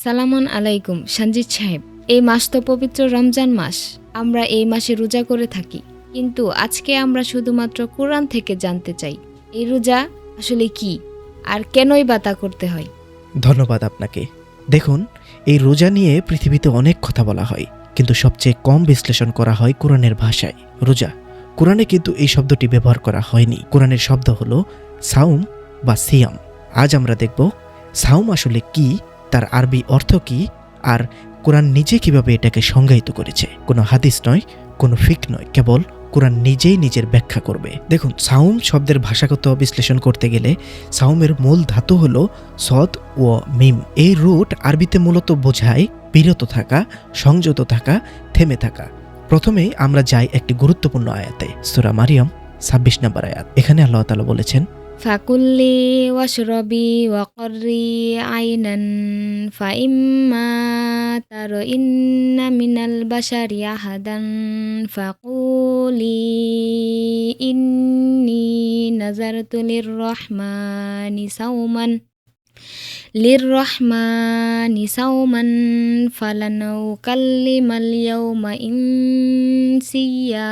সালামন আলাইকুম সঞ্জিত সাহেব। এই মাস তো পবিত্র রমজান মাস। আমরা এই মাসে রোজা করে থাকি, কিন্তু আজকে আমরা শুধুমাত্র কোরআন থেকে জানতে চাই এই রোজা আসলে কি আর কেনই বা তা করতে হয়। ধন্যবাদ আপনাকে। দেখুন, এই রোজা নিয়ে পৃথিবীতে অনেক কথা বলা হয়, কিন্তু সবচেয়ে কম বিশ্লেষণ করা হয় কোরআনের ভাষায়। রোজা, কোরআনে কিন্তু এই শব্দটি ব্যবহার করা হয়নি। কোরআনের শব্দ হলো সাউম বা সিয়াম। আজ আমরা দেখব সাউম আসলে কি, তার আরবি অর্থ কি, আর কোরআন নিজে কিভাবে এটাকে সংজ্ঞায়িত করেছে। কোনো হাদিস নয়, কোনো ফিক নয়, কেবল কোরআন নিজেই নিজের ব্যাখ্যা করবে। দেখুন, সাউম শব্দের ভাষাগত বিশ্লেষণ করতে গেলে সাউমের মূল ধাতু হলো সদ ও মিম। এই রুট আরবিতে মূলত বোঝায় বিরত থাকা, সংযত থাকা, থেমে থাকা। প্রথমেই আমরা যাই একটি গুরুত্বপূর্ণ আয়াতে, সূরা মারিয়াম ২৬ নম্বর আয়াত। এখানে আল্লাহ তাআলা বলেছেন, ফাকুল্লি ওয়াশরবি ওয়াকর্রি আইনান ফাইম্মা তারইন্না মিনাল বাশারি আহাদান ফাকুলি ইন্নী নাযারতু লিররহমানি সাওমান ফালানুকাল্লিমাল ইয়াওমা ইনসিয়া।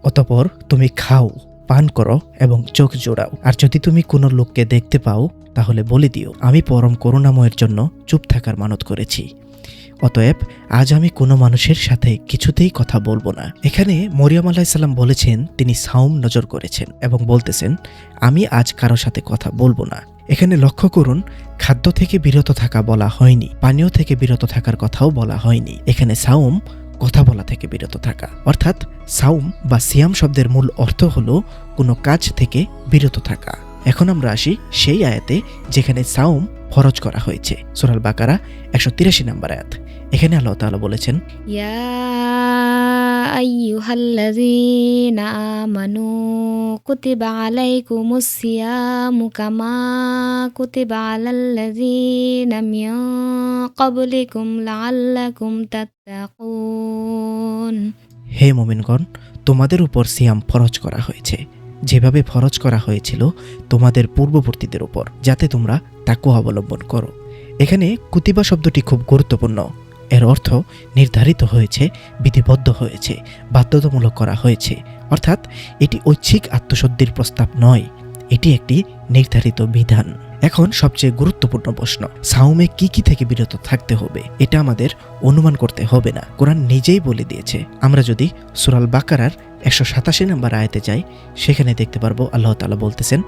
অতঃপর তুমি খাও, পান করো এবং চোখ জোড়াও। আর যদি তুমি কোনো লোককে দেখতে পাও, তাহলে বলে দিও, আমি পরম করুণাময়ের জন্য চুপ থাকার মানত করেছি। অতএব আজ আমি কোনো মানুষের সাথে কিছুতেই কথা বলবো না। এখানে মরিয়ম আলাইহিস সালাম বলেছেন তিনি সাওম নজর করেছেন এবং বলতেছেন আমি আজ কারো সাথে কথা বলবো না। এখানে লক্ষ্য করুন, খাদ্য থেকে বিরত থাকা বলা হয়নি, পানীয় থেকে বিরত থাকার কথাও বলা হয়নি। এখানে সাওম কথা বলা থেকে বিরত থাকা, অর্থাৎ সাওম বা সিয়াম শব্দের মূল অর্থ হলো কোনো কাজ থেকে বিরত থাকা। এখন আমরা আসি সেই আয়াতে যেখানে সাওম ফরজ করা হয়েছে, সূরা আল বাকারা ১৮৩ নম্বর আয়াত। এখানে আল্লাহ তাআলা বলেছেন, ইয়া আইয়ুহাল্লাযীনা আমানু কুতিবা আলাইকুমুস সিয়ামু কামা কুতিবা আলাল্লাযীনা মিন ক্বাবলিকুম লাআল্লাকুম তাত্তাকুন। হে মুমিনগণ, তোমাদের উপর সিয়াম ফরজ করা হয়েছে যেভাবে ফরজ করা হয়েছিল তোমাদের পূর্ববর্তীদের উপর, যাতে তোমরা তাকওয়া অবলম্বন করো। এখানে কুতিবা শব্দটি খুব গুরুত্বপূর্ণ। এর অর্থ নির্ধারিত হয়েছে, বিধিবদ্ধ হয়েছে, বাধ্যতামূলক করা হয়েছে। অর্থাৎ এটি ঐচ্ছিক আত্মশুদ্ধির প্রস্তাব নয়, এটি একটি নির্ধারিত বিধান। এখন সবচেয়ে গুরুত্বপূর্ণ প্রশ্ন, সাওমে কি কি থেকে বিরত থাকতে হবে? এটা আমাদের অনুমান করতে হবে না, কোরআন নিজেই বলে দিয়েছে। আমরা যদি সূরা আল বাকারার ১৮৭ নম্বর আয়াতে যাই, সেখানে দেখতে পারবো আল্লাহ তাআলা বলতেছেন,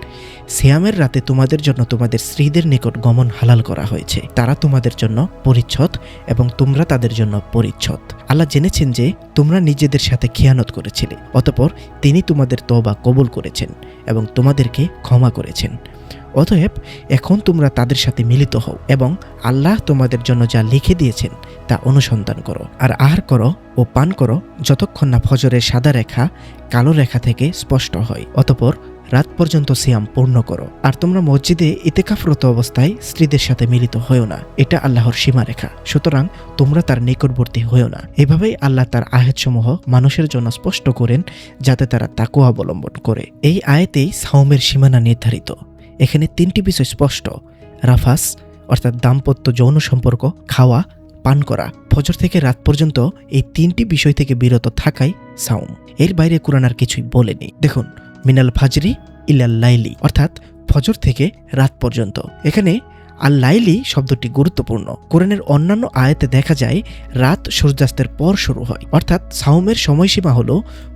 সিয়ামের রাতে তোমাদের জন্য তোমাদের স্ত্রীদের নিকট গমন হালাল করা হয়েছে, তারা তোমাদের জন্য পরিচ্ছদ এবং তোমরা তাদের জন্য পরিচ্ছদ। আল্লাহ জেনেছেন যে তোমরা নিজেদের সাথে খেয়ানত করেছিলে, অতঃপর তিনি তোমাদের তওবা কবুল করেছেন এবং তোমাদেরকে ক্ষমা করেছেন। অতএব এখন তোমরা তাদের সাথে মিলিত হও এবং আল্লাহ তোমাদের জন্য যা লিখে দিয়েছেন তা অনুসন্ধান করো, আর আহার করো ও পান করো যতক্ষণ না ফজরের সাদা রেখা কালো রেখা থেকে স্পষ্ট হয়, অতঃপর রাত পর্যন্ত সিয়াম পূর্ণ করো। আর তোমরা মসজিদে ইতিকাফরত অবস্থায় স্ত্রীদের সাথে মিলিত হয়েও না, এটা আল্লাহর সীমারেখা, সুতরাং তোমরা তার নিকটবর্তী হয়েও না। এভাবেই আল্লাহ তার আয়াতসমূহ মানুষের জন্য স্পষ্ট করেন যাতে তারা তাকওয়া অবলম্বন করে। এই আয়াতেই সাওমের সীমানা নির্ধারিত। এখানে তিনটি বিষয় স্পষ্ট, রাফাস অর্থাৎ দাম্পত্য যৌন সম্পর্ক, খাওয়া, পান করা, ফজর থেকে রাত পর্যন্ত এই তিনটি বিষয় থেকে বিরত থাকাই সাওম। এর বাইরে কোরআন আর কিছুই বলেনি। দেখুন, মিনাল ফাজরি ইলাল লাইলি, অর্থাৎ ফজর থেকে রাত পর্যন্ত। এখানে আল লাইলি শব্দটি গুরুত্বপূর্ণ। কোরআনের অন্যান্য আয়াতে দেখা যায় রাত সূর্যাস্তের পর শুরু হয়, অর্থাৎ সাওমের সময়সীমা হলো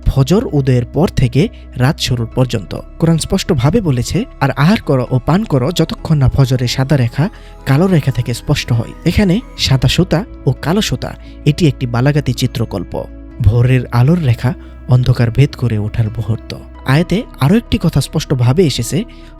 ফজর উদয়ের পর থেকে রাত শুরুর পর্যন্ত। কোরআন স্পষ্টভাবে বলেছে, আর আহার করো ও পান করো যতক্ষণ না ফজরের সাদা রেখা কালো রেখা থেকে স্পষ্ট হয়। এখানে সাদা সুতা ও কালো সুতা এটি একটি বালাগাতি চিত্রকল্প, ভোরের আলোর রেখা অন্ধকার ভেদ করে ওঠার মুহূর্ত। আয়াতে আরো একটি কথা স্পষ্টভাবে এসেছে,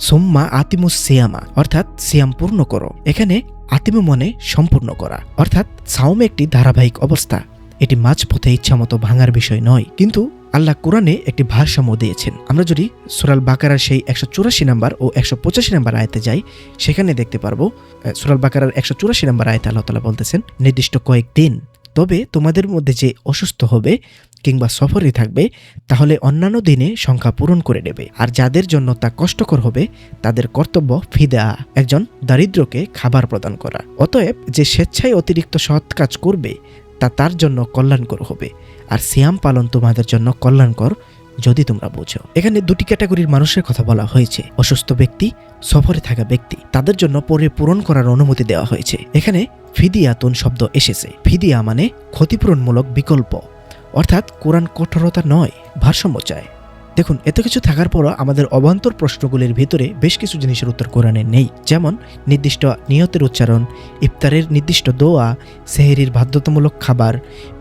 সুম্মা আতিমুস সিয়ামা, অর্থাৎ সিয়াম পূর্ণ করো। এখানে আতিমু মনে সম্পূর্ণ করা, অর্থাৎ সাওম একটি ধারাবাহিক অবস্থা, এটি মাঝপথে ইচ্ছামতো ভাঙার বিষয় নয়। কিন্তু আল্লাহ কোরআনে একটি ভারসাম্য দিয়েছেন। আমরা যদি সূরা আল বাকারার সেই ১৮৪ নম্বর ও ১৮৫ নম্বর আয়াতে যাই, সেখানে দেখতে পারবো সূরা আল বাকারার ১৮৪ নম্বর আয়াতে আল্লাহ তাআলা বলতেছেন, নির্দিষ্ট কয়েকদিন তবে তোমাদের মধ্যে যে অসুস্থ হবে কিংবা সফরে থাকবে তাহলে অন্যান্য দিনে সংখ্যা পূরণ করে নেবে, আর যাদের জন্য তা কষ্টকর হবে তাদের কর্তব্য ফিদা, একজন দারিদ্রকে খাবার প্রদান করা। অতএব যে স্বেচ্ছায় অতিরিক্ত সৎ কাজ করবে তা তার জন্য কল্যাণকর হবে, আর সিয়াম পালন তোমাদের জন্য কল্যাণকর যদি তোমরা বুঝো। এখানে দুটি ক্যাটাগরির মানুষের কথা বলা হয়েছে, অসুস্থ ব্যক্তি, সফরে থাকা ব্যক্তি। তাদের জন্য পরে পূরণ করার অনুমতি দেওয়া হয়েছে। এখানে ফিদিয়াতুন শব্দ এসেছে। ফিদিয়া মানে ক্ষতিপূরণমূলক বিকল্প, অর্থাৎ কোরআন কঠোরতা নয়, ভারসাম্য চায়। দেখুন, এত কিছু থাকার পরও আমাদের অবান্তর প্রশ্নগুলির ভিতরে বেশ কিছু জিনিসের উত্তর কোরআনে নেই, যেমন নির্দিষ্ট নিয়তের উচ্চারণ, ইফতারের নির্দিষ্ট দোয়া, সেহরির বাধ্যতামূলক খাবার,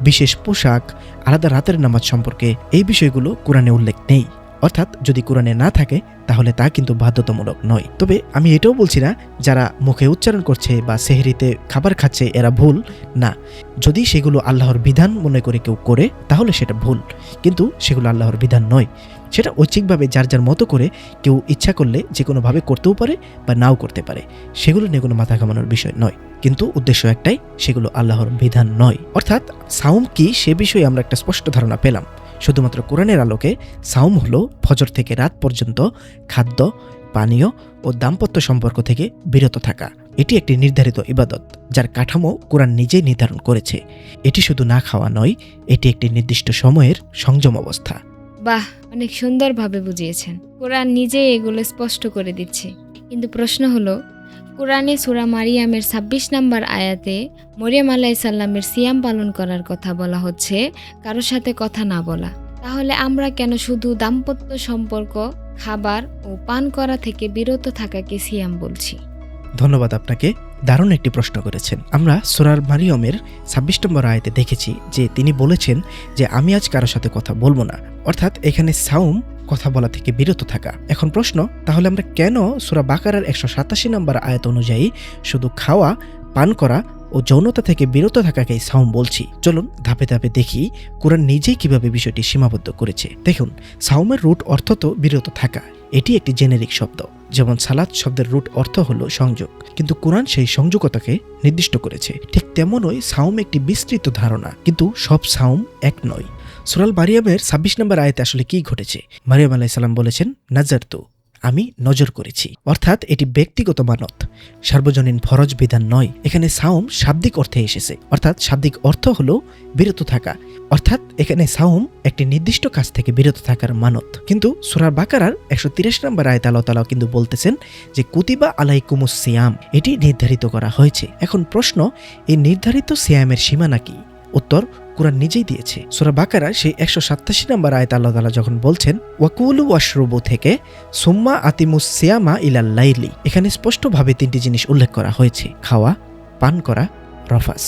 বিশেষ পোশাক, আলাদা রাতের নামাজ সম্পর্কে এই বিষয়গুলো কোরআনে উল্লেখ নেই। অর্থাৎ যদি কোরআনে না থাকে তাহলে তা কিন্তু বাধ্যতামূলক নয়। তবে আমি এটাও বলছি না যারা মুখে উচ্চারণ করছে বা সেহরিতে খাবার খাচ্ছে এরা ভুল না। যদি সেগুলো আল্লাহর বিধান মনে করে কেউ করে তাহলে সেটা ভুল, কিন্তু সেগুলো আল্লাহর বিধান নয়। সেটা ঐচ্ছিকভাবে যার যার মতো করে কেউ ইচ্ছা করলে যে কোনোভাবে করতেও পারে বা নাও করতে পারে, সেগুলো নিয়ে কোনো মাথা ঘামানোর বিষয় নয়। কিন্তু উদ্দেশ্য একটাই, সেগুলো আল্লাহর বিধান নয়। অর্থাৎ সাওম কি সে বিষয়ে আমরা একটা স্পষ্ট ধারণা পেলাম। শুধুমাত্র কোরআনের আলোকে সাওম হলো ফজর থেকে রাত পর্যন্ত খাদ্য, পানীয় ও দাম্পত্য সম্পর্ক থেকে বিরত থাকা। এটি একটি নির্ধারিত ইবাদত যার কাঠামো কোরআন নিজেই নির্ধারণ করেছে। এটি শুধু না খাওয়া নয়, এটি একটি নির্দিষ্ট সময়ের সংযম অবস্থা। বাহ, অনেক সুন্দরভাবে বুঝিয়েছেন। কোরআন নিজেই এগুলো স্পষ্ট করে দিচ্ছে। কিন্তু প্রশ্ন হলো, কোরআনে সূরা মারিয়ামের ২৬ নম্বর আয়াতে মরিয়ম আলাইহিস সালামের সিয়াম পালন করার কথা বলা হচ্ছে, কারোর সাথে কথা না বলা। তাহলে আমরা কেন শুধু দাম্পত্য সম্পর্ক, খাবার ও পান করা থেকে বিরত থাকাকে সিয়াম বলছি? ধন্যবাদ আপনাকে, দারুণ একটি প্রশ্ন করেছেন। আমরা সূরা মারিয়মের ২৬ নম্বর আয়াতে দেখেছি যে তিনি বলেছেন যে আমি আজ কারোর সাথে কথা বলবো না, অর্থাৎ এখানে সাওম কথা বলা থেকে বিরত থাকা। এখন প্রশ্ন, তাহলে আমরা কেন সূরা বাকারার ১৮৭ নম্বর আয়াত অনুযায়ী শুধু খাওয়া, পান করা ও যৌনতা থেকে বিরত থাকাকেই সাওম বলছি? চলুন ধাপে ধাপে দেখি কোরআন নিজেই কিভাবে বিষয়টি সীমাবদ্ধ করেছে। দেখুন, সাওমের রুট অর্থ তো বিরত থাকা, এটি একটি জেনেরিক শব্দ। যেমন সালাত শব্দের রুট অর্থ হলো সংযোগ, কিন্তু কোরআন সেই সংযোগতাকে নির্দিষ্ট করেছে। ঠিক তেমনই সাওম একটি বিস্তৃত ধারণা, কিন্তু সব সাওম এক নয়। সূরা মারিয়ামের ২৬ নম্বর আয়াতে আসলে কি ঘটেছে? মারিয়াম আলাইহিস সালাম বলেছেন, নাজারতু, আমি নজর করেছি, অর্থাৎ এটি ব্যক্তিগত মানত, সার্বজনীন ফরজ বিধান নয়। এখানে সাওম শাব্দিক অর্থে এসেছে, অর্থাৎ শাব্দিক অর্থ হলো বিরত থাকা, অর্থাৎ এখানে সাওম একটি নির্দিষ্ট কাজ থেকে বিরত থাকার মানত। কিন্তু সূরা বাকারার ১৮৩ নম্বর আয়াতে আল্লাহ তাআলা কিন্তু বলতেছেন যে কুতিবা আলাইকুমুস সিয়াম, এটি নির্ধারিত করা হয়েছে। এখন প্রশ্ন, এই নির্ধারিত সিয়ামের সীমানা কি? উত্তর কোরআন নিজেই দিয়েছে। সূরা বাকারার সেই ১৮৭ নম্বর আয়াতে আল্লাহ তাআলা যখন বলছেন ওয়াকুলু ওয়াশরবু থেকে সুম্মা আতিমুস সিয়ামা ইলাল লাইলি, এখানে স্পষ্টভাবে তিনটি জিনিস উল্লেখ করা হয়েছে: খাওয়া, পান করা, রফাস।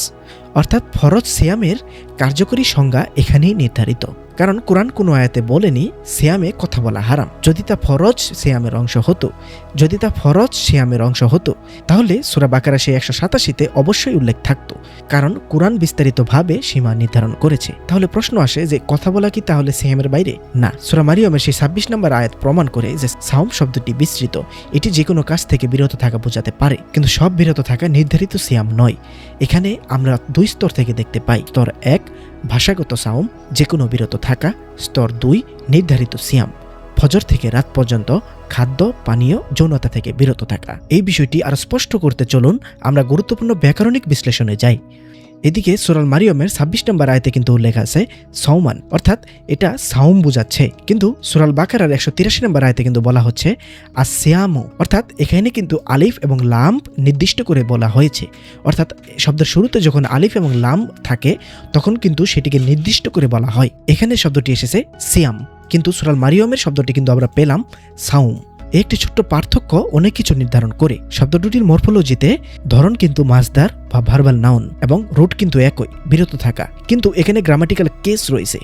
অর্থাৎ ফরজ সিয়ামের কার্যকরী সংজ্ঞা এখানেই নির্ধারিত। কারণ কোরআন কোনো আয়াতে বলেনি সিয়ামে কথা বলা হারাম। যদি তা ফরজ সিয়ামের অংশ হতো তাহলে সূরা বাকারা সেই ১৮৮তে অবশ্যই উল্লেখ থাকতো, কারণ কোরআন বিস্তারিতভাবে সীমা নির্ধারণ করেছে। তাহলে প্রশ্ন আসে যে কথা বলা কি তাহলে সিয়ামের বাইরে? না, সূরা মারিয়মের সেই ২৬ নম্বর আয়াত প্রমাণ করে যে সাওম শব্দটি বিস্তৃত, এটি যে কোনো কাজ থেকে বিরত থাকা বোঝাতে পারে, কিন্তু সব বিরত থাকা নির্ধারিত সিয়াম নয়। এখানে আমরা দুই স্তর থেকে দেখতে পাই। স্তর ১ ভাষাগত সাওম, যে কোনো বিরত থাকা। স্তর ২ নির্ধারিত সিয়াম, ফজর থেকে রাত পর্যন্ত খাদ্য, পানীয়, যৌনতা থেকে বিরত থাকা। এই বিষয়টি আরো স্পষ্ট করতে চলুন আমরা গুরুত্বপূর্ণ ব্যাকরণিক বিশ্লেষণে যাই। এদিকে সূরা মারিয়মের ২৬ নম্বর আয়াতে কিন্তু উল্লেখ আছে সাওমান, অর্থাৎ এটা সাওম বোঝাচ্ছে, কিন্তু সূরা বাকারার ১৮৩ নম্বর আয়াতে কিন্তু বলা হচ্ছে আসিয়ামু, অর্থাৎ এখানে কিন্তু আলিফ এবং লাম নির্দিষ্ট করে বলা হয়েছে। অর্থাৎ শব্দের শুরুতে যখন আলিফ এবং লাম থাকে তখন কিন্তু সেটিকে নির্দিষ্ট করে বলা হয়। এখানে শব্দটি এসেছে সিয়াম, কিন্তু সূরা মারিয়মের শব্দটি কিন্তু আমরা পেলাম সাওম। একটি ছোট্ট পার্থক্য অনেক কিছু নির্ধারণ করে। শব্দ দুটির মরফোলজিতে ধরন কিন্তু মাসদার বা ভার্বাল নাউন এবং রুট কিন্তু একই, বিরত থাকা, কিন্তু এখানে গ্রামাটিক্যাল কেস রয়েছে।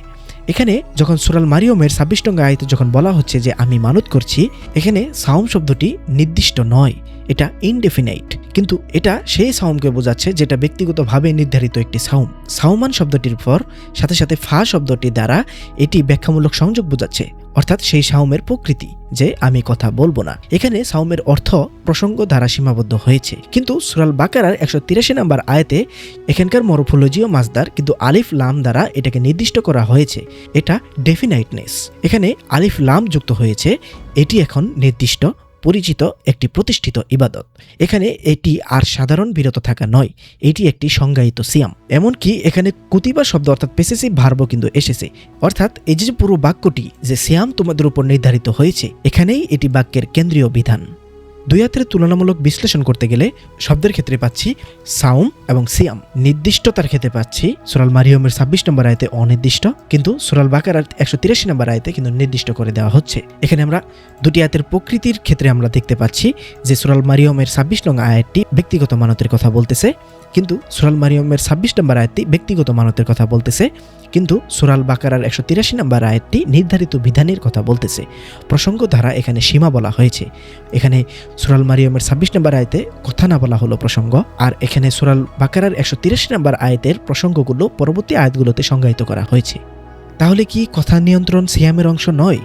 এখানে যখন সূরা মারিয়মের ২৬ নম্বর আয়াতে যখন বলা হচ্ছে যে আমি মানত করছি, এখানে সাওম শব্দটি নির্দিষ্ট নয়, এটা ইনডেফিনাইট, কিন্তু এটা সেই সাওমকে বোঝাচ্ছে যেটা ব্যক্তিগতভাবে নির্ধারিত একটি সাওম। সাওমান শব্দটির পর সাথে সাথে ফা শব্দটি দ্বারা এটি ব্যাখ্যামূলক সংযোগ বোঝাচ্ছে, অর্থাৎ সেই সাওমের প্রকৃতি যে আমি কথা বলবো না। এখানে সাওমের অর্থ প্রসঙ্গ দ্বারা সীমাবদ্ধ হয়েছে, কিন্তু সূরা আল বাকারার 183 নম্বর আয়াতে এখানকার মরফোলজিও মাজদার, কিন্তু আলিফ লাম দ্বারা এটাকে নির্দিষ্ট করা হয়েছে। এটা ডেফিনাইটনেস, এখানে আলিফ লাম যুক্ত হয়েছে। এটি এখন নির্দিষ্ট, পরিচিত একটি প্রতিষ্ঠিত ইবাদত। এখানে এটি আর সাধারণ বিরত থাকা নয়, এটি একটি সংজ্ঞায়িত সিয়াম। এমনকি এখানে কুতিবা শব্দ অর্থাৎ পসেসিভ ভার্বও কিন্তু এসেছে, অর্থাৎ এই যে পুরো বাক্যটি যে সিয়াম তোমাদের উপর নির্ধারিত হয়েছে, এখানেই এটি বাক্যের কেন্দ্রীয় বিধান। দুই আয়াতের তুলনামূলক বিশ্লেষণ করতে গেলে শব্দের ক্ষেত্রে পাচ্ছি সাওম এবং সিয়াম, নির্দিষ্টতার ক্ষেত্রে পাচ্ছি সূরা আল মারিয়মের 26 নম্বর আয়াতে অনির্দিষ্ট, কিন্তু সূরা আল বাকারার 183 নম্বর আয়াতে কিন্তু নির্দিষ্ট করে দেওয়া হচ্ছে। এখানে আমরা দুটি আয়াতের প্রকৃতির ক্ষেত্রে আমরা দেখতে পাচ্ছি যে সূরা আল মারিয়মের 26 নং আয়াতটি ব্যক্তিগত মানতের কথা বলতেছে, কিন্তু সূরা আল মারিয়মের 26 নম্বর আয়াতটি ব্যক্তিগত মানতের কথা বলতেছে, কিন্তু সূরা আল বাকারার 183 নম্বর আয়াতটি নির্ধারিত বিধানের কথা বলতেছে। প্রসঙ্গ দ্বারা এখানে সীমা বলা হয়েছে। এখানে সূরা আল মারিয়মের 26 নম্বর আয়াতে কথা না বলা হলো প্রসঙ্গ, আর এখানে সূরা আল বাকারার 183 নম্বর আয়াতের প্রসঙ্গগুলো পরবর্তী আয়াতগুলোতে সংজ্ঞায়িত করা হয়েছে। তাহলে কি কথা নিয়ন্ত্রণ সিয়ামের অংশ নয়?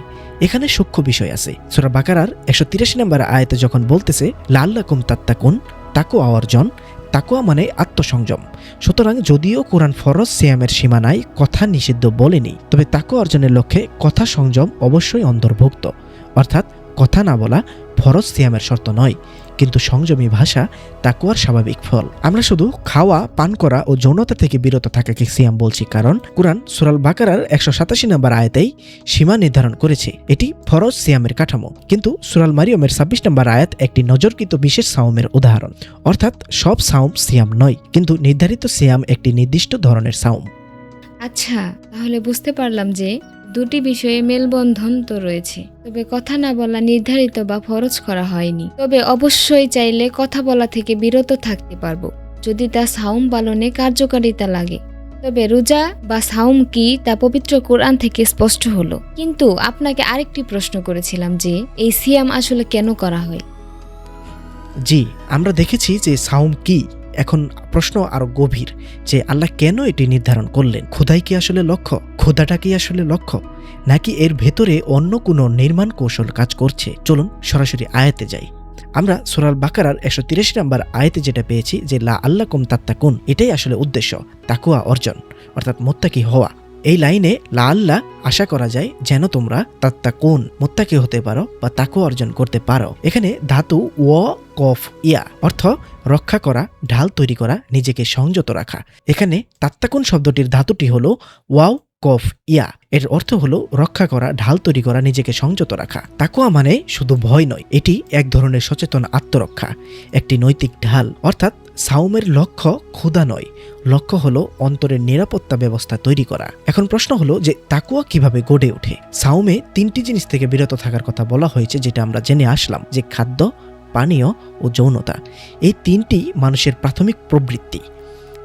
এখানে সূক্ষ্ম বিষয় আছে। সূরা বাকারার 183 নম্বর আয়াতে যখন বলতেছে লাআল্লাকুম তাত্তাকুন, তাকওয়া অর্জন, তাকওয়া মানে আত্মসংযম। সুতরাং যদিও কোরআন ফরজ সিয়ামের সীমানায় কথা নিষিদ্ধ বলেনি, তবে তাকওয়া অর্জনের লক্ষ্যে কথা সংযম অবশ্যই অন্তর্ভুক্ত। অর্থাৎ কথা না বলা ফরজ সিয়ামের শর্ত নয়, কিন্তু সংযমী ভাষা তাকওয়ার স্বাভাবিক ফল। আমরা শুধু খাওয়া, পান করা ও যৌনতা থেকে বিরত থাকাকে সিয়াম বলছি, কারণ কোরআন সূরা আল বাকারার 187 নম্বর আয়াতেই সীমা নির্ধারণ করেছে। এটি ফরজ সিয়ামের কাঠামো, কিন্তু সূরা আল মারিয়মের 26 নম্বর আয়াত একটি নজরকৃত বিশেষ সাওমের উদাহরণ। অর্থাৎ সব সাওম সিয়াম নয়, কিন্তু নির্ধারিত সিয়াম একটি নির্দিষ্ট ধরনের সাওম। আচ্ছা, তাহলে বুঝতে পারলাম যে দুটি বিষয়ে মেলবন্ধন তো রয়েছে, তবে কথা না বলা নির্ধারিত বা ফরজ করা হয়নি। তবে অবশ্যই চাইলে কথা বলা থেকে বিরত থাকতে পারবো যদি তা সাওম পালনে কার্যকারিতা লাগে। তবে রোজা বা সাওম কি তা পবিত্র কোরআন থেকে স্পষ্ট হলো। কিন্তু আপনাকে আরেকটি প্রশ্ন করেছিলাম যে এই সিয়াম আসলে কেন করা হয়? জি, আমরা দেখেছি যে সাওম কি। এখন প্রশ্ন আরো গভীর যে আল্লাহ কেন এটি নির্ধারণ করলেন? খোদাই কি আসলে লক্ষ্য? খোদাটা কি আসলে লক্ষ্য, নাকি এর ভেতরে অন্য কোনো নির্মাণ কৌশল কাজ করছে? চলুন সরাসরি আয়াতে যাই। আমরা সূরা আল বাকারার 183 নম্বর আয়াতে যেটা পেয়েছি যে লাআল্লাকুম তাত্তাকুন, এটাই আসলে উদ্দেশ্য, তাকওয়া অর্জন অর্থাৎ মুত্তাকি হওয়া। এই লাইনে লাআল্লা আশা করা যায় যেন তোমরা তাত্তাকুন মুত্তাকি হতে পারো বা তাকওয়া অর্জন করতে পারো। এখানে ধাতু ওয়া কফ ইয়া অর্থ রক্ষা করা, ঢাল তৈরি করা, নিজেকে সংযত রাখা। এখানে তাত্তাকুন শব্দটির ধাতুটি হলো ওয়াও কফ ইয়া, এর অর্থ হলো রক্ষা করা, ঢাল তৈরি করা, নিজেকে সংযত রাখা। তাকওয়া মানে শুধু ভয় নয়, এটি এক ধরনের সচেতন আত্মরক্ষা, একটি নৈতিক ঢাল। অর্থাৎ সাওমের লক্ষ্য ক্ষুধা নয়, লক্ষ্য হলো অন্তরের নিরাপত্তা ব্যবস্থা তৈরি করা। এখন প্রশ্ন হলো যে তাকওয়া কিভাবে গড়ে ওঠে? সাওমে 3টি জিনিস থেকে বিরত থাকার কথা বলা হয়েছে, যেটা আমরা জেনে আসলাম যে খাদ্য, পানীয় ও যৌনতা। এই 3টি মানুষের প্রাথমিক প্রবৃত্তি।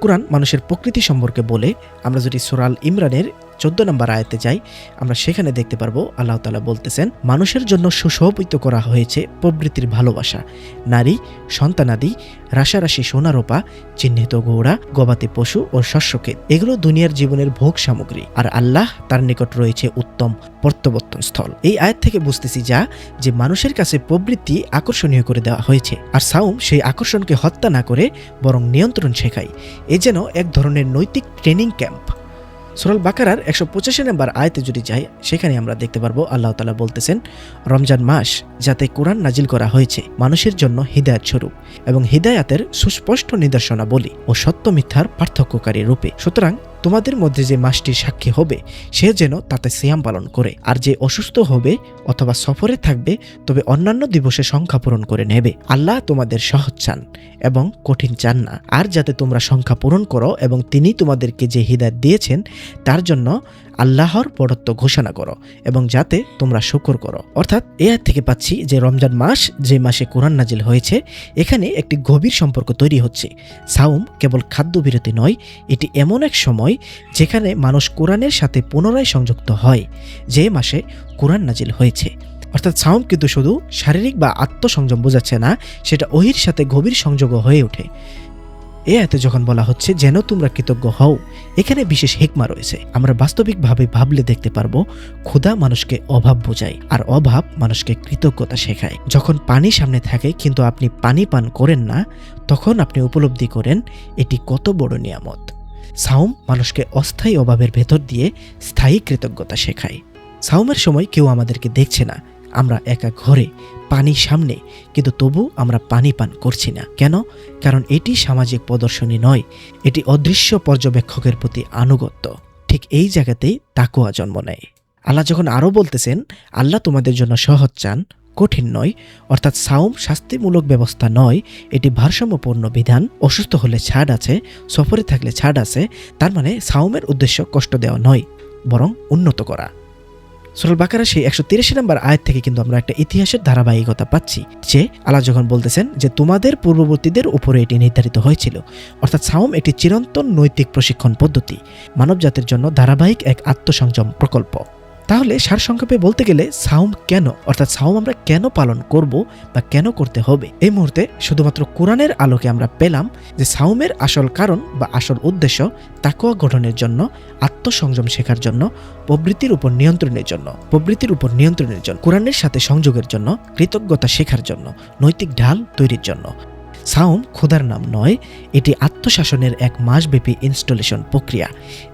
কুরআন মানুষের প্রকৃতি সম্পর্কে বলে, আমরা যদি সূরা আল ইমরানের 14 নম্বর আয়াতে যাই, আমরা সেখানে দেখতে পারবো আল্লাহ তাআলা বলতেছেন, মানুষের জন্য সুশোভিত করা হয়েছে প্রবৃত্তির ভালোবাসা, নারী, সন্তানাদি, রাশারাশি সোনারোপা, চিহ্নিত ঘোড়া, গবাদি পশু ও শস্যক্ষেত। এগুলো দুনিয়ার জীবনের ভোগ সামগ্রী, আর আল্লাহ তার নিকট রয়েছে উত্তম প্রত্যাবর্তন স্থল। এই আয়াত থেকে বুঝতেছি যে মানুষের কাছে প্রবৃত্তি আকর্ষণীয় করে দেওয়া হয়েছে, আর সাওম সেই আকর্ষণকে হত্যা না করে বরং নিয়ন্ত্রণ শেখায়। এ যেন এক ধরনের নৈতিক ট্রেনিং ক্যাম্প। সূরা আল বাকারার 185 নম্বর আয়াতে যদি যাই, সেখানে আমরা দেখতে পারবো আল্লাহ তাআলা বলতেছেন, রমজান মাস যাতে কোরআন নাজিল করা হয়েছে মানুষের জন্য হিদায়াত স্বরূপ এবং হিদায়াতের সুস্পষ্ট নিদর্শনাবলী ও সত্য মিথ্যার পার্থক্যকারী রূপে। সুতরাং তোমাদের মধ্যে যে মাসটির সাক্ষী হবে সে যেন তাতে সিয়াম পালন করে, আর যে অসুস্থ হবে অথবা সফরে থাকবে তবে অন্যান্য দিবসে সংখ্যা পূরণ করে নেবে। আল্লাহ তোমাদের সহজ চান এবং কঠিন চান না। আর যাতে তোমরা সংখ্যা পূরণ করো এবং তিনি তোমাদেরকে যে হিদায়াত দিয়েছেন তার জন্য আল্লাহর বড়ত্ব ঘোষণা করো এবং যাতে তোমরা শুকর করো। অর্থাৎ এ আয়াত থেকে পাচ্ছি যে রমজান মাস যে মাসে কোরআন নাজিল হয়েছে, এখানে একটি গভীর সম্পর্ক তৈরি হচ্ছে। সাওম কেবল খাদ্যবিরতি নয়, এটি এমন এক সময় যেখানে মানুষ কোরআনের সাথে পুনরায় সংযুক্ত হয় যে মাসে কোরআন নাজিল হয়েছে। অর্থাৎ সাওম কিন্তু শুধু শারীরিক বা আত্মসংযম বোঝাচ্ছে না, সেটা ওহির সাথে গভীর সংযোগ হয়ে ওঠে। এ আয়াতে যখন বলা হচ্ছে যেন তোমরা কৃতজ্ঞ হও, এখানে বিশেষ হিকমা রয়েছে। আমরা বাস্তবিকভাবে ভাবলে দেখতে পারবো ক্ষুধা মানুষকে অভাব বোঝায়, আর অভাব মানুষকে কৃতজ্ঞতা শেখায়। যখন পানি সামনে থাকে কিন্তু আপনি পানি পান করেন না, তখন আপনি উপলব্ধি করেন এটি কত বড় নিয়ামত। সাওম মানুষকে অস্থায়ী অভাবের ভেতর দিয়ে স্থায়ী কৃতজ্ঞতা শেখায়। সাওমের সময় কেউ আমাদেরকে দেখছে না, আমরা একা ঘরে, পানি সামনে, কিন্তু তবু আমরা পানি পান করছি না। কেন? কারণ এটি সামাজিক প্রদর্শনী নয়, এটি অদৃশ্য পর্যবেক্ষকের প্রতি আনুগত্য। ঠিক এই জায়গাতেই তাকওয়া জন্ম নেয়। আল্লাহ যখন আরও বলতেছেন আল্লাহ তোমাদের জন্য সহজ চান, কঠিন নয়, অর্থাৎ সাওম শাস্তিমূলক ব্যবস্থা নয়, এটি ভারসাম্যপূর্ণ বিধান। অসুস্থ হলে ছাড় আছে, সফরে থাকলে ছাড় আছে। তার মানে সাওমের উদ্দেশ্য কষ্ট দেওয়া নয়, বরং উন্নত করা। সূরা বাকারা সেই 183 নম্বর আয়াত থেকে কিন্তু আমরা একটা ইতিহাসের ধারাবাহিকতা পাচ্ছি, যে আল্লাহ যখন বলতেছেন যে তোমাদের পূর্ববর্তীদের উপরে এটি নির্ধারিত হয়েছিল। অর্থাৎ সাওম একটি চিরন্তন নৈতিক প্রশিক্ষণ পদ্ধতি, মানবজাতির জন্য ধারাবাহিক এক আত্মসংযম প্রকল্প। তাহলে সারসংক্ষেপে বলতে গেলে সাওম কেন, অর্থাৎ সাওম আমরা কেন পালন করব বা কেন করতে হবে, এই মুহূর্তে শুধুমাত্র কোরআনের আলোকে আমরা পেলাম যে সাওমের আসল কারণ বা আসল উদ্দেশ্য তাকওয়া গঠনের জন্য, আত্মসংযম শেখার জন্য, প্রবৃত্তির উপর নিয়ন্ত্রণের জন্য, কোরআনের সাথে সংযোগের জন্য, কৃতজ্ঞতা শেখার জন্য, নৈতিক ঢাল তৈরির জন্য। সাওম খোদার নাম নয়, এটি আত্মশাসনের এক মাসব্যাপী ইনস্টলেশন প্রক্রিয়া,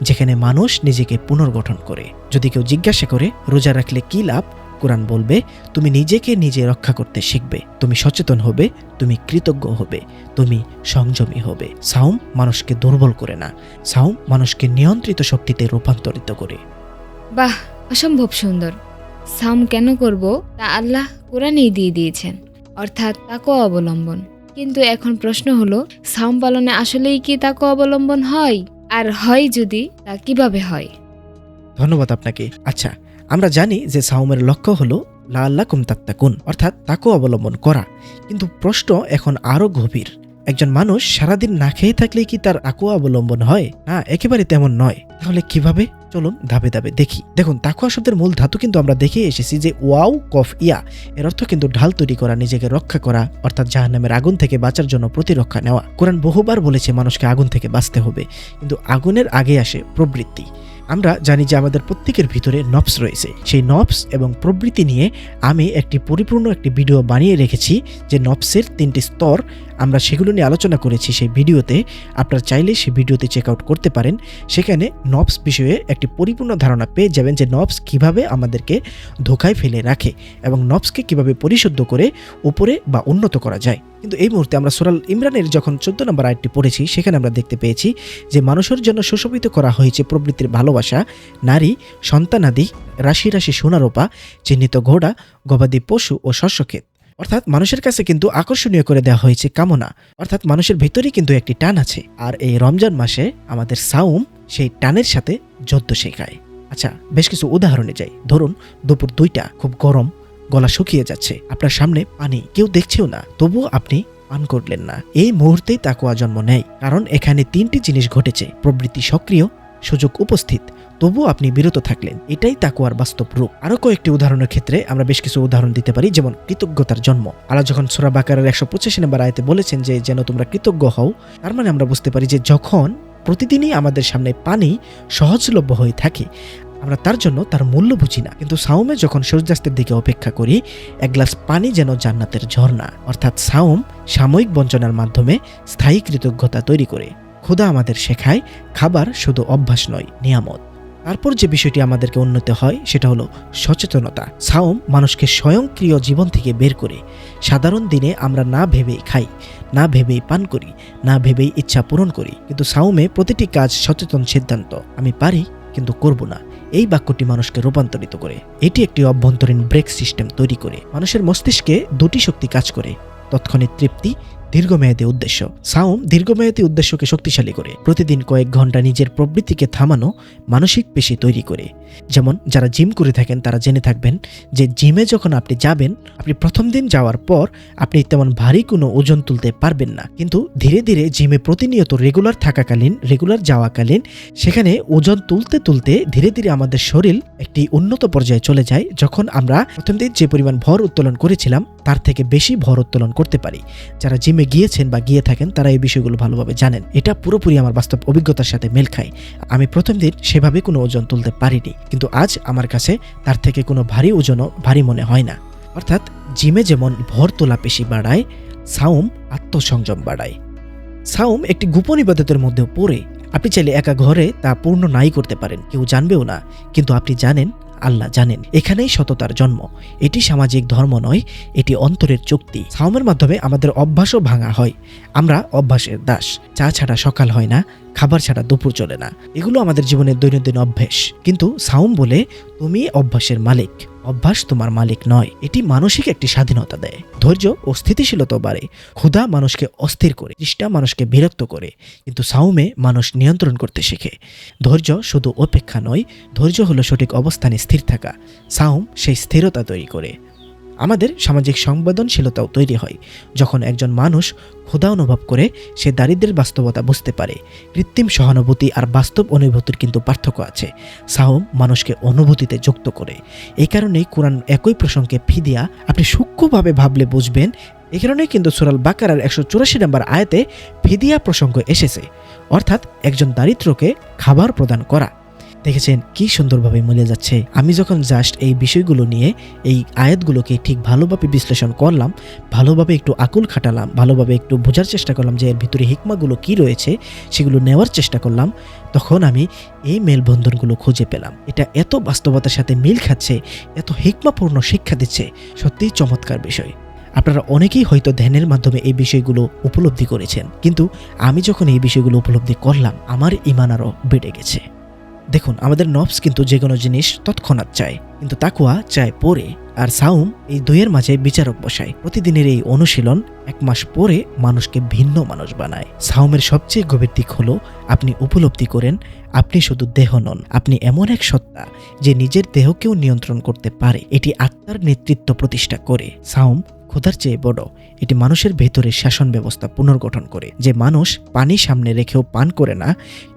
যেখানে মানুষ নিজেকে পুনর্গঠন করে। যদি কেউ জিজ্ঞাসা করে রোজা রাখলে কি লাভ, কোরআন বলবে তুমি নিজেকে নিজে রক্ষা করতে শিখবে, তুমি সচেতন হবে, তুমি কৃতজ্ঞ হবে, তুমি সংযমী হবে। সাওম মানুষকে দুর্বল করে না, সাওম মানুষকে নিয়ন্ত্রিত শক্তিতে রূপান্তরিত করে। বাহ, অসম্ভব সুন্দর। সাওম কেন করব তা আল্লাহ কোরআনেই দিয়ে দিয়েছেন, অর্থাৎ তাকওয়া অবলম্বন। কিন্তু এখন প্রশ্ন হলো, সাওম পালনে আসলেই কি তাকওয়া অবলম্বন হয়? আর হয় যদি, তা কিভাবে হয়? ধন্যবাদ আপনাকে। আচ্ছা, আমরা জানি যে সাওমের লক্ষ্য হলো লাআল্লাকুম তাত্তাকুন, অর্থাৎ তাকওয়া অবলম্বন করা। কিন্তু প্রশ্ন এখন আরো গভীর। একজন মানুষ সারাদিন না খেয়ে থাকলেই কি তার তাকওয়া অবলম্বন হয়? না, একেবারে তেমন নয়। তাহলে কিভাবে? চলুন ধাপে ধাপে দেখি। দেখুন, তাকওয়া শব্দের মূল ধাতু কিন্তু আমরা দেখে এসেছি যে ওয়াও কফ ইয়া, এর অর্থ কিন্তু ঢাল তৈরি করা, নিজেকে রক্ষা করা, অর্থাৎ জাহান্নামের আগুন থেকে বাঁচার জন্য প্রতিরক্ষা নেওয়া। কোরআন বহুবার বলেছে মানুষকে আগুন থেকে বাঁচতে হবে, কিন্তু আগুনের আগে আসে প্রবৃত্তি। আমরা জানি যে আমাদের প্রত্যেকের ভিতরে নফস রয়েছে। সেই নফস এবং প্রবৃত্তি নিয়ে আমি পরিপূর্ণ একটি ভিডিও বানিয়ে রেখেছি, যে নফসের 3টি স্তর, আমরা সেগুলো নিয়ে আলোচনা করেছি সেই ভিডিওতে। আপনারা চাইলে সেই ভিডিওতে চেক আউট করতে পারেন। সেখানে নফস বিষয়ে একটি পরিপূর্ণ ধারণা পেয়ে যাবেন, যে নফস কিভাবে আমাদেরকে ধোঁকায় ফেলে রাখে এবং নফসকে কিভাবে পরিশুদ্ধ করে উপরে বা উন্নত করা যায়। কিন্তু এই মুহূর্তে আমরা সূরা ইমরানের যখন 14 নম্বর আয়াতটি পড়েছি, সেখানে আমরা দেখতে পেয়েছি যে মানুষের জন্য সুশোভিত করা হয়েছে প্রবৃত্তির ভালোবাসা, নারী, সন্তানাদি, রাশি রাশি সোনারূপা, চিহ্নিত ঘোড়া, গবাদি পশু ও শস্যক্ষেত। অর্থাৎ মানুষের কাছে কিন্তু আকর্ষণীয় করে দেওয়া হয়েছে কামনা, অর্থাৎ মানুষের ভেতরেই কিন্তু একটি টান আছে। আর এই রমজান মাসে আমাদের সাওম সেই টানের সাথে যুদ্ধ শেখায়। আচ্ছা, বেশ কিছু উদাহরণে যাই। ধরুন, দুপুর 2টা, খুব গরম, গলা শুকিয়ে যাচ্ছে, আপনার সামনে পানি, কেউ দেখছেও না, তবুও আপনি পান করলেন না। এই মুহূর্তেই তাকওয়া জন্ম নেয়, কারণ এখানে 3টি জিনিস ঘটেছে: প্রবৃত্তি সক্রিয়, সুযোগ উপস্থিত, তবুও আপনি বিরত থাকলেন। এটাই তাকওয়ার বাস্তব রূপ। আরো কয়েকটি উদাহরণের ক্ষেত্রে আমরা বেশ কিছু উদাহরণ দিতে পারি, যেমন কৃতজ্ঞতার জন্ম। আল্লাহ যখন সূরা বাকারার 185 নম্বর আয়াতে বলেছেন যে যেন তোমরা কৃতজ্ঞ হও, তার মানে আমরা বুঝতে পারি যে যখন প্রতিদিনই আমাদের সামনে পানি সহজলভ্য হয়ে থাকে, আমরা তার জন্য তার মূল্য বুঝি না। কিন্তু সাওমে যখন সূর্যাস্তের দিকে অপেক্ষা করি, এক গ্লাস পানি যেন জান্নাতের ঝর্ণা। অর্থাৎ সাওম সাময়িক বঞ্চনার মাধ্যমে স্থায়ী কৃতজ্ঞতা তৈরি করে। খোদা আমাদের শেখায় খাবার শুধু অভ্যাস নয়, নিয়ামত। তারপর যে বিষয়টি আমাদেরকে উন্নত হয় সেটা হলো সচেতনতা। সাওম মানুষকে স্বয়ংক্রিয় জীবন থেকে বের করে। সাধারণ দিনে আমরা না ভেবেই খাই, না ভেবেই পান করি, না ভেবেই ইচ্ছা পূরণ করি, কিন্তু সাওমে প্রতিটি কাজ সচেতন সিদ্ধান্ত। আমি পারি কিন্তু করব না, এই বাক্যটি মানুষকে রূপান্তরিত করে। এটি একটি অভ্যন্তরীণ ব্রেক সিস্টেম তৈরি করে। মানুষের মস্তিষ্কে 2টি শক্তি কাজ করে: তৎক্ষণিক তৃপ্তি, দীর্ঘমেয়াদী উদ্দেশ্য। সাওম দীর্ঘমেয়াদী উদ্দেশ্যকে শক্তিশালী করে। প্রতিদিন কয়েক ঘন্টা নিজের প্রবৃত্তিকে থামানো মানসিক পেশি তৈরি করে। যেমন যারা জিম করে থাকেন তারা জেনে থাকবেন যে জিমে যখন আপনি যাবেন, আপনি প্রথম দিন যাওয়ার পর আপনি তেমন ভারী কোনো ওজন তুলতে পারবেন না, কিন্তু ধীরে ধীরে জিমে প্রতিনিয়ত রেগুলার যাওয়াকালীন সেখানে ওজন তুলতে তুলতে ধীরে ধীরে আমাদের শরীর একটি উন্নত পর্যায়ে চলে যায়, যখন আমরা প্রথম দিন যে পরিমাণ ভর উত্তোলন করেছিলাম তার থেকে বেশি ভর উত্তোলন করতে পারি। যারা জিমে গিয়েছেন বা গিয়ে থাকেন তারা এই বিষয়গুলো ভালোভাবে জানেন। এটা পুরোপুরি আমার বাস্তব অভিজ্ঞতার সাথে মেল খায়। আমি প্রথম দিন সেভাবে কোনো ওজন তুলতে পারিনি, কিন্তু আজ আমার কাছে তার থেকে কোনো ভারী ওজনও ভারী মনে হয় না। অর্থাৎ জিমে যেমন ভর তোলা পেশি বাড়ায়, সাওম আত্মসংযম বাড়ায়। সাওম একটি গোপন ইবাদতের মধ্যেও পড়ে। আপনি চাইলে একা ঘরে তা পূর্ণ নাই করতে পারেন, কেউ জানবেও না, কিন্তু আপনি জানেন, আল্লাহ জানেন। এখানেই সততার জন্ম। এটি সামাজিক ধর্ম নয়, এটি অন্তরের চুক্তি। সাওমের মাধ্যমে আমাদের অভ্যাসও ভাঙা হয়। আমরা অভ্যাসের দাস। চা ছাড়া সকাল হয় না, খাবার ছাড়া দুপুর চলে না। এগুলো আমাদের জীবনের দৈনন্দিন অভ্যাস। কিন্তু সাওম বলে তুমি অভ্যাসের মালিক, অভ্যাস তোমার মালিক নয়। এটি মানসিক একটি স্বাধীনতা দেয়। ধৈর্য ও স্থিতিশীলতা বাড়ে। ক্ষুধা মানুষকে অস্থির করে, তৃষ্ণা মানুষকে বিরক্ত করে, কিন্তু সাওমে মানুষ নিয়ন্ত্রণ করতে শেখে। ধৈর্য শুধু অপেক্ষা নয়, ধৈর্য হলো সঠিক অবস্থানে স্থির থাকা। সাওম সেই স্থিরতা তৈরি করে। আমাদের সামাজিক সংবেদনশীলতাও তৈরি হয়। যখন একজন মানুষ ক্ষুধা অনুভব করে, সে দারিদ্র্যের বাস্তবতা বুঝতে পারে। কৃত্রিম সহানুভূতি আর বাস্তব অনুভূতির কিন্তু পার্থক্য আছে। সাওম মানুষকে অনুভূতিতে যুক্ত করে। এই কারণেই কোরআন একই প্রসঙ্গে ফিদিয়া আপনি সূক্ষ্মভাবে ভাবলে বুঝবেন। এই কারণেই কিন্তু সূরা আল বাকারার 184 নম্বর আয়াতে ফিদিয়া প্রসঙ্গ এসেছে, অর্থাৎ একজন দারিদ্রকে খাবার প্রদান করা। দেখেছেন কি সুন্দরভাবে মিলে যাচ্ছে। আমি যখন জাস্ট এই বিষয়গুলো নিয়ে এই আয়াতগুলোকে ঠিক ভালোভাবে বিশ্লেষণ করলাম, ভালোভাবে একটু আকুল খাটালাম, ভালোভাবে একটু বোঝার চেষ্টা করলাম যে এর ভিতরে হিকমাগুলো কি রয়েছে, সেগুলো নেওয়ার চেষ্টা করলাম, তখন আমি এই মেলবন্ধনগুলো খুঁজে পেলাম। এটা এত বাস্তবতার সাথে মিল খাচ্ছে, এত হিকমাপূর্ণ শিক্ষা দিচ্ছে, সত্যিই চমৎকার বিষয়। আপনারা অনেকেই হয়তো ধ্যানের মাধ্যমে এই বিষয়গুলো উপলব্ধি করেছেন, কিন্তু আমি যখন এই বিষয়গুলো উপলব্ধি করলাম, আমার ঈমান আরও বেড়ে গেছে। দেখুন, আমাদের নফস কিন্তু যে কোনো জিনিস তৎক্ষণাৎ চায়, কিন্তু তাকওয়া চায় পরে। আর সাওম এই দুইয়ের মাঝে বিচারক বসায়। প্রতিদিনের এই অনুশীলন 1 মাস পরে মানুষকে ভিন্ন মানুষ বানায়। সাওমের সবচেয়ে গভীর দিক হলো আপনি উপলব্ধি করেন আপনি শুধু দেহ নন, আপনি এমন এক সত্তা যে নিজের দেহকেও নিয়ন্ত্রণ করতে পারে। এটি আত্মার নেতৃত্ব প্রতিষ্ঠা করে। সাওম ক্ষুধার চেয়ে বড়। এটি মানুষের ভেতরে শাসন ব্যবস্থা পুনর্গঠন করে। যে মানুষ পানি সামনে রেখেও পান করে না,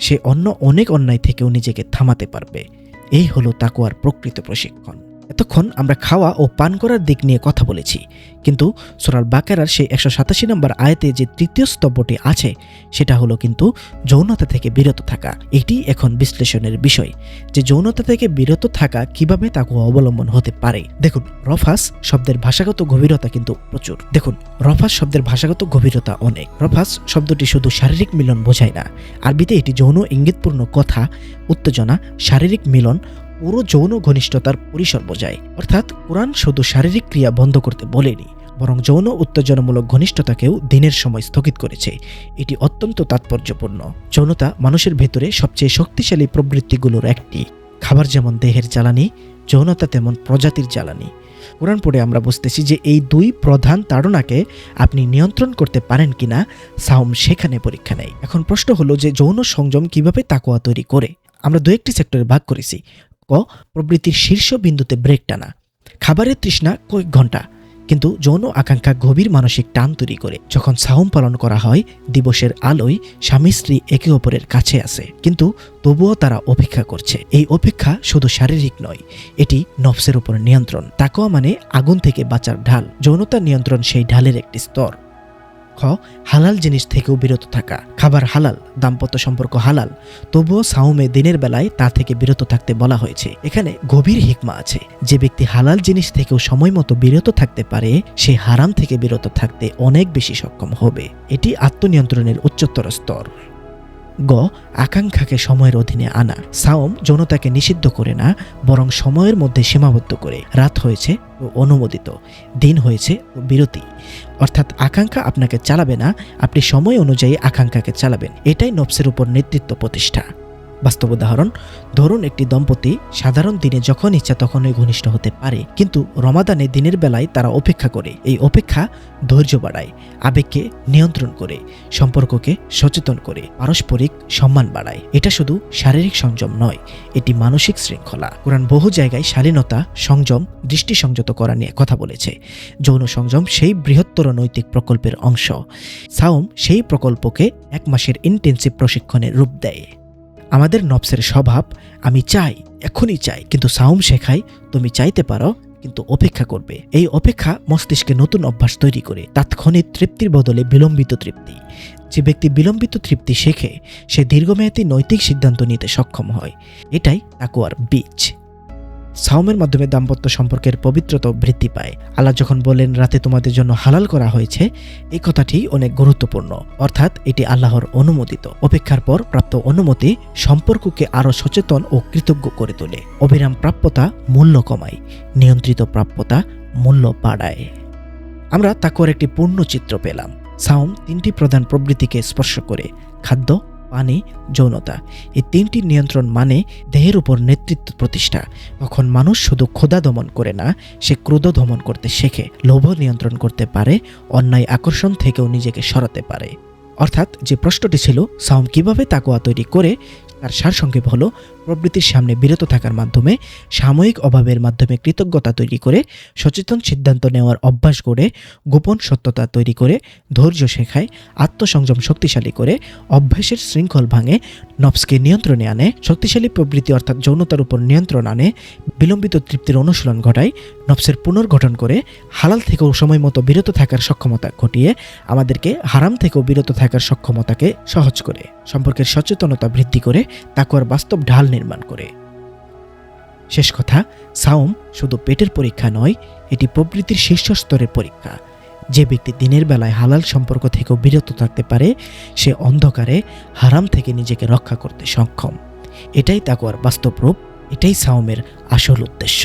সে অন্য অনেক অন্যায় থেকেও নিজেকে থামাতে পারবে। এই হলো তাকওয়ার প্রকৃত প্রশিক্ষণ। এতক্ষণ আমরা খাওয়া ও পান করার দিক নিয়ে কথা বলেছি, কিন্তু সূরা আল বাকারার সেই 187 নম্বর আয়াতে যে তৃতীয় স্তম্ভটি আছে, সেটা হলো কিন্তু যৌনতা থেকে বিরত থাকা। এটি এখন বিশ্লেষণের বিষয় যে যৌনতা থেকে বিরত থাকা কিভাবে তাকওয়া অবলম্বন হতে পারে। দেখুন, রফাস শব্দের ভাষাগত গভীরতা কিন্তু প্রচুর। রফাস শব্দের ভাষাগত গভীরতা অনেক। রফাস শব্দটি শুধু শারীরিক মিলন বোঝায় না। আরবিতে এটি যৌন ইঙ্গিতপূর্ণ কথা, উত্তেজনা, শারীরিক মিলন, পুরো যৌন ঘনিষ্ঠতার পরিসর বোঝায়। অর্থাৎ কোরআন শুধু শারীরিক ক্রিয়া বন্ধ করতে বলেনি, বরং যৌন উত্তেজনামূলক ঘনিষ্ঠতাকেও দিনের সময় স্থগিত করেছে। এটি অত্যন্ত তাৎপর্যপূর্ণ। যৌনতা মানুষের ভেতরে সবচেয়ে শক্তিশালী প্রবৃত্তিগুলোর একটি। খাবার যেমন দেহের জ্বালানি, যৌনতা তেমন প্রজাতির জ্বালানি। কোরআন পড়ে আমরা বুঝতেছি যে এই দুই প্রধান তাড়নাকে আপনি নিয়ন্ত্রণ করতে পারেন কিনা, সাওম সেখানে পরীক্ষা নেয়। এখন প্রশ্ন হলো যে যৌন সংযম কিভাবে তাকওয়া তৈরি করে। আমরা 2টি সেক্টরে ভাগ করেছি। প্রবৃত্তির শীর্ষ বিন্দুতে ব্রেক টানা। খাবারের তৃষ্ণা কয়েক ঘন্টা, কিন্তু যৌন আকাঙ্ক্ষা গভীর মানসিক টান তৈরি করে। যখন সাওম পালন করা হয়, দিবসের আলোয় স্বামী স্ত্রী একে অপরের কাছে আসে, কিন্তু তবুও তারা অপেক্ষা করছে। এই অপেক্ষা শুধু শারীরিক নয়, এটি নফসের উপর নিয়ন্ত্রণ। তাকওয়া মানে আগুন থেকে বাঁচার ঢাল। যৌনতা নিয়ন্ত্রণ সেই ঢালের একটি স্তর। হালাল জিনিস থেকেও বিরত থাকা। খাবার হালাল, দাম্পত্য সম্পর্ক হালাল, তবুও সাওমে দিনের বেলায় তা থেকে বিরত থাকতে বলা হয়েছে। এখানে গভীর হিকমা আছে। যে ব্যক্তি হালাল জিনিস থেকেও সময় মতো বিরত থাকতে পারে, সে হারাম থেকে বিরত থাকতে অনেক বেশি সক্ষম হবে। এটি আত্মনিয়ন্ত্রণের উচ্চতর স্তর। আকাঙ্ক্ষাকে সময়ের অধীনে আনা। সাওম যৌনতাকে নিষিদ্ধ করে না, বরং সময়ের মধ্যে সীমাবদ্ধ করে। রাত হয়েছে তো অনুমোদিত, দিন হয়েছে তো বিরতি। অর্থাৎ আকাঙ্ক্ষা আপনাকে চালাবে না, আপনি সময় অনুযায়ী আকাঙ্ক্ষাকে চালাবেন। এটাই নফসের উপর নেতৃত্ব প্রতিষ্ঠা। বাস্তব উদাহরণ, ধরুন একটি দম্পতি সাধারণ দিনে যখন ইচ্ছা তখনই ঘনিষ্ঠ হতে পারে, কিন্তু রমাদানে দিনের বেলায় তারা অপেক্ষা করে। এই অপেক্ষা ধৈর্য বাড়ায়, আবেগকে নিয়ন্ত্রণ করে, সম্পর্ককে সচেতন করে, পারস্পরিক সম্মান বাড়ায়। এটা শুধু শারীরিক সংযম নয়, এটি মানসিক শৃঙ্খলা। কোরআন বহু জায়গায় শালীনতা, সংযম, দৃষ্টি সংযত করা নিয়ে কথা বলেছে। যৌন সংযম সেই বৃহত্তর নৈতিক প্রকল্পের অংশ। সাওম সেই প্রকল্পকে 1 মাসের ইন্টেন্সিভ প্রশিক্ষণের রূপ দেয়। আমাদের নফসের স্বভাব আমি চাই, এখনই চাই, কিন্তু সাওম শেখায় তুমি চাইতে পারো, কিন্তু অপেক্ষা করবে। এই অপেক্ষা মস্তিষ্কে নতুন অভ্যাস তৈরি করে, তাৎক্ষণিক তৃপ্তির বদলে বিলম্বিত তৃপ্তি। যে ব্যক্তি বিলম্বিত তৃপ্তি শেখে সে দীর্ঘমেয়াদী নৈতিক সিদ্ধান্ত নিতে সক্ষম হয়। এটাই তাকওয়ার বীজ। সাওমের মাধ্যমে দাম্পত্য সম্পর্কের পবিত্রতা বৃদ্ধি পায়। আল্লাহ যখন বলেন রাতে তোমাদের জন্য হালাল করা হয়েছে, এই কথাটি অনেক গুরুত্বপূর্ণ। অর্থাৎ এটি আল্লাহর অনুমোদিত। অপেক্ষার পর প্রাপ্ত অনুমতি সম্পর্ককে আরও সচেতন ও কৃতজ্ঞ করে তোলে। অবিরাম প্রাপ্যতা মূল্য কমায়, নিয়ন্ত্রিত প্রাপ্যতা মূল্য বাড়ায়। আমরা তাকওয়ার একটি পূর্ণ চিত্র পেলাম। সাওম 3টি প্রধান প্রবৃত্তিকে স্পর্শ করে: খাদ্য, পানি, যৌনতা। এই 3টি নিয়ন্ত্রণ মানে দেহের উপর নেতৃত্ব প্রতিষ্ঠা। তখন মানুষ শুধু ক্ষুধা দমন করে না, সে ক্রোধ দমন করতে শেখে, লোভ নিয়ন্ত্রণ করতে পারে, অন্যায় আকর্ষণ থেকেও নিজেকে সরাতে পারে। অর্থাৎ যে প্রশ্নটি ছিল সাওম কিভাবে তাকওয়া তৈরি করে, তার সারসংক্ষেপ হলো প্রবৃত্তির সামনে বিরত থাকার মাধ্যমে, সাময়িক অভাবের মাধ্যমে কৃতজ্ঞতা তৈরি করে, সচেতন সিদ্ধান্ত নেওয়ার অভ্যাস করে, গোপন সত্যতা তৈরি করে, ধৈর্য শেখায়, আত্মসংযম শক্তিশালী করে, অভ্যাসের শৃঙ্খল ভাঙে, নফসকে নিয়ন্ত্রণে আনে, শক্তিশালী প্রবৃত্তি অর্থাৎ যৌনতার উপর নিয়ন্ত্রণ আনে, বিলম্বিত তৃপ্তির অনুশীলন ঘটায়, নফসের পুনর্গঠন করে, হালাল থেকেও সময় মতো বিরত থাকার সক্ষমতা ঘটিয়ে আমাদেরকে হারাম থেকেও বিরত থাকার সক্ষমতাকে সহজ করে, সম্পর্কের সচেতনতা বৃদ্ধি করে, তাকওয়ার বাস্তব ঢাল নির্মাণ করে। শেষ কথা, সাওম শুধু পেটের পরীক্ষা নয়, এটি প্রবৃত্তির শীর্ষস্তরের পরীক্ষা। যে ব্যক্তি দিনের বেলায় হালাল সম্পর্ক থেকেও বিরত থাকতে পারে, সে অন্ধকারে হারাম থেকে নিজেকে রক্ষা করতে সক্ষম। এটাই তাকওয়ার বাস্তব রূপ, এটাই সাওমের আসল উদ্দেশ্য।